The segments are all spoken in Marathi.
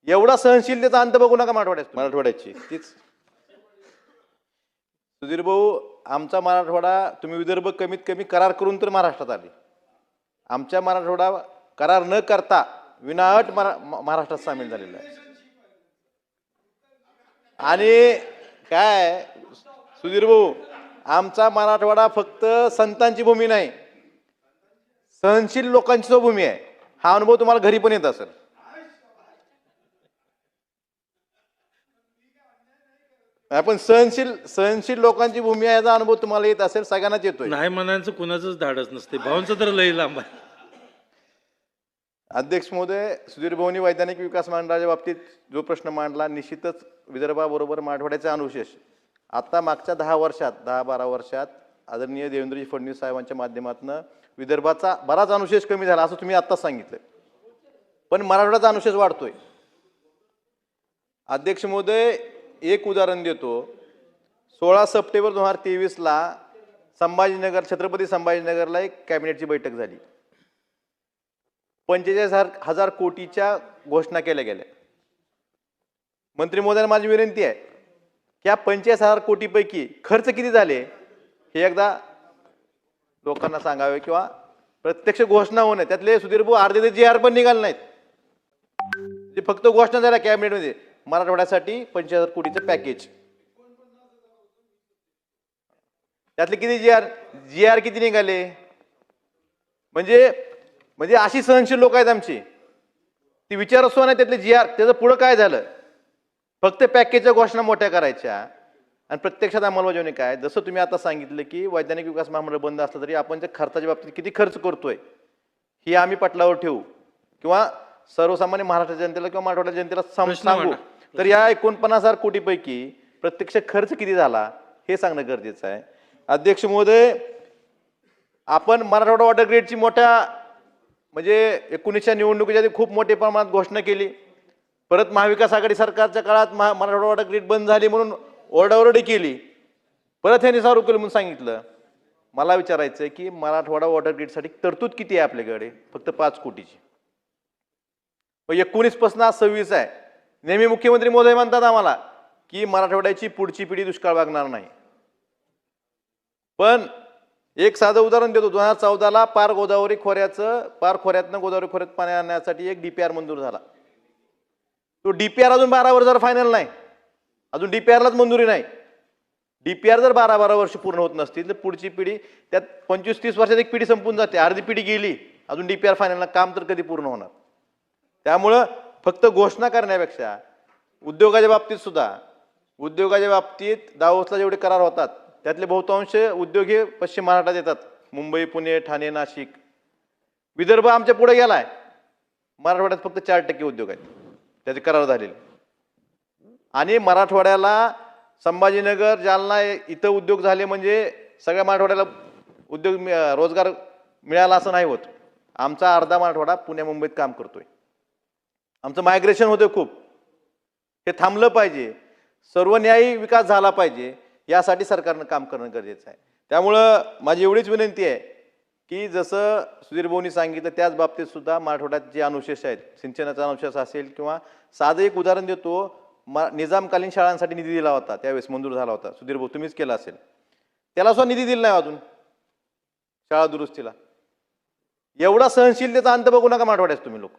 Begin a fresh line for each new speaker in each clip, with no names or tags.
एवढा सहनशीलतेचा अंत बघू नका मराठवाड्याची तीच। सुधीर भाऊ, आमचा मराठवाडा तुम्ही विदर्भ कमीत कमी करार करून तर महाराष्ट्रात आले, आमच्या मराठवाडा करार न करता विनाअट महाराष्ट्रात सामील झालेला आहे। आणि काय सुधीर भाऊ, आमचा मराठवाडा फक्त संतांची भूमी नाही, सहनशील लोकांची भूमी आहे। हा अनुभव तुम्हाला घरी पण येत असेल। आपण सहनशील लोकांची भूमी आहे याचा अनुभव तुम्हाला येत असेल, सगळ्यांनाच येतोय।
नाही म्हणायचं कुणाचंच धाडस नसते, भावांचं तर लई लांब आहे।
अध्यक्ष महोदय, सुधीर भाऊंनी वैधानिक विकास मंडळाच्या बाबतीत जो प्रश्न मांडला, निश्चितच विदर्भाबरोबर मराठवाड्याचा अनुशेष आता मागच्या 10-12 वर्षात आदरणीय देवेंद्रजी फडणवीस साहेबांच्या माध्यमातून विदर्भाचा बराच अनुशेष कमी झाला असं तुम्ही आत्ताच सांगितलं, पण मराठवाड्याचा अनुशेष वाढतोय। अध्यक्ष महोदय, एक उदाहरण देतो। 16 सप्टेंबर 2023 ला संभाजीनगर, छत्रपती संभाजीनगरला एक कॅबिनेटची बैठक झाली। 45,000 कोटीच्या घोषणा केल्या गेल्या। मंत्री महोदयांना माझी विनंती आहे की या 45,000 कोटीपैकी खर्च किती झाले हे एकदा लोकांना सांगावे, किंवा प्रत्यक्ष घोषणा होणे त्यातले सुधीर भाऊ अर्धे GR पण निघाले नाहीत, ते फक्त घोषणा झाल्या कॅबिनेटमध्ये मराठवाड्यासाठी 45,000 कोटीचं पॅकेज। त्यातले किती GR किती निघाले? म्हणजे अशी सहनशील लोक आहेत आमची, ती विचारसो नाही त्यातले GR, त्याचं पुढं काय झालं? फक्त पॅकेजच्या घोषणा मोठ्या करायच्या आणि प्रत्यक्षात अंमलबजावणी काय? जसं तुम्ही आता सांगितलं की वैधानिक विकास महामंडळ बंद असलं तरी आपण त्या खर्चाच्या बाबतीत किती खर्च करतोय ही आम्ही पटलावर ठेवू, किंवा सर्वसामान्य महाराष्ट्र जनतेला किंवा मराठवाड्या जनतेला सांगू। तर या 49,000 कोटीपैकी प्रत्यक्ष खर्च किती झाला हे सांगणं गरजेचं आहे। अध्यक्ष महोदय, आपण मराठवाडा वॉटर ग्रीडची म्हणजे 19च्या निवडणुकीच्या आधी खूप मोठ्या प्रमाणात घोषणा केली, परत महाविकास आघाडी सरकारच्या काळात मराठवाडा वॉटर ग्रीड बंद झाली म्हणून ओरडाओरडी केली, परत ह्यांनी चालू केलं म्हणून सांगितलं। मला विचारायचं आहे की मराठवाडा वॉटर ग्रीडसाठी तरतूद किती आहे आपल्याकडे? फक्त 5 कोटीची। 19 पासून आज 26 आहे। नेहमी मुख्यमंत्री महोदय म्हणतात आम्हाला की मराठवाड्याची पुढची पिढी दुष्काळ भागणार नाही, पण एक साधं उदाहरण देतो। 2014 ला पार खोऱ्यातनं गोदावरी खोऱ्यात पाणी आणण्यासाठी एक DPR मंजूर झाला। तो DPR अजून 12 वर्ष जर फायनल नाही, अजून DPRलाच मंजुरी नाही। DPR जर 12 वर्ष पूर्ण होत नसतील तर पुढची पिढी, त्यात 25-30 वर्षात एक पिढी संपून जाते, अर्धी पिढी गेली, अजून DPR फायनल काम तर कधी पूर्ण होणार? त्यामुळं फक्त घोषणा करण्यापेक्षा उद्योगाच्या बाबतीत दावोसला जेवढे करार होतात त्यातले बहुतांश उद्योग हे पश्चिम महाराष्ट्रात येतात, मुंबई, पुणे, ठाणे, नाशिक। विदर्भ आमच्या पुढे गेलाय, मराठवाड्यात फक्त 4% उद्योग आहेत त्याचे करार झालेले। आणि मराठवाड्याला संभाजीनगर, जालना इथं उद्योग झाले म्हणजे सगळ्या मराठवाड्याला रोजगार मिळाला असं नाही होत। आमचा अर्धा मराठवाडा पुणे मुंबईत काम करतोय, आमचं मायग्रेशन होतं खूप, हे थांबलं पाहिजे, सर्वन्यायी विकास झाला पाहिजे, यासाठी सरकारनं काम करणं गरजेचं आहे। त्यामुळं माझी एवढीच विनंती आहे की जसं सुधीर भाऊंनी सांगितलं त्याच बाबतीत सुद्धा मराठवाड्यात जे अनुशेष आहेत, सिंचनाचा अनुशेष असेल, किंवा साधं एक उदाहरण देतो, निजामकालीन शाळांसाठी निधी दिला होता, त्यावेळेस मंजूर झाला होता, सुधीर भाऊ तुम्हीच केला असेल, त्याला सुद्धा निधी दिला नाही अजून शाळा दुरुस्तीला। एवढा सहनशीलतेचा अंत बघू नका मराठवाड्यात तुम्ही लोक,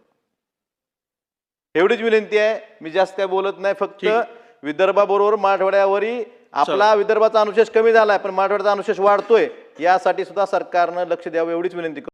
एवढीच विनंती आहे। मी जास्त काय बोलत नाही, फक्त विदर्भाबरोबर मराठवाड्यावरही आपला विदर्भाचा अनुशेष कमी झालाय, पण मराठवाड्याचा अनुशेष वाढतोय, यासाठी सुद्धा सरकारनं लक्ष द्यावं एवढीच विनंती करतो।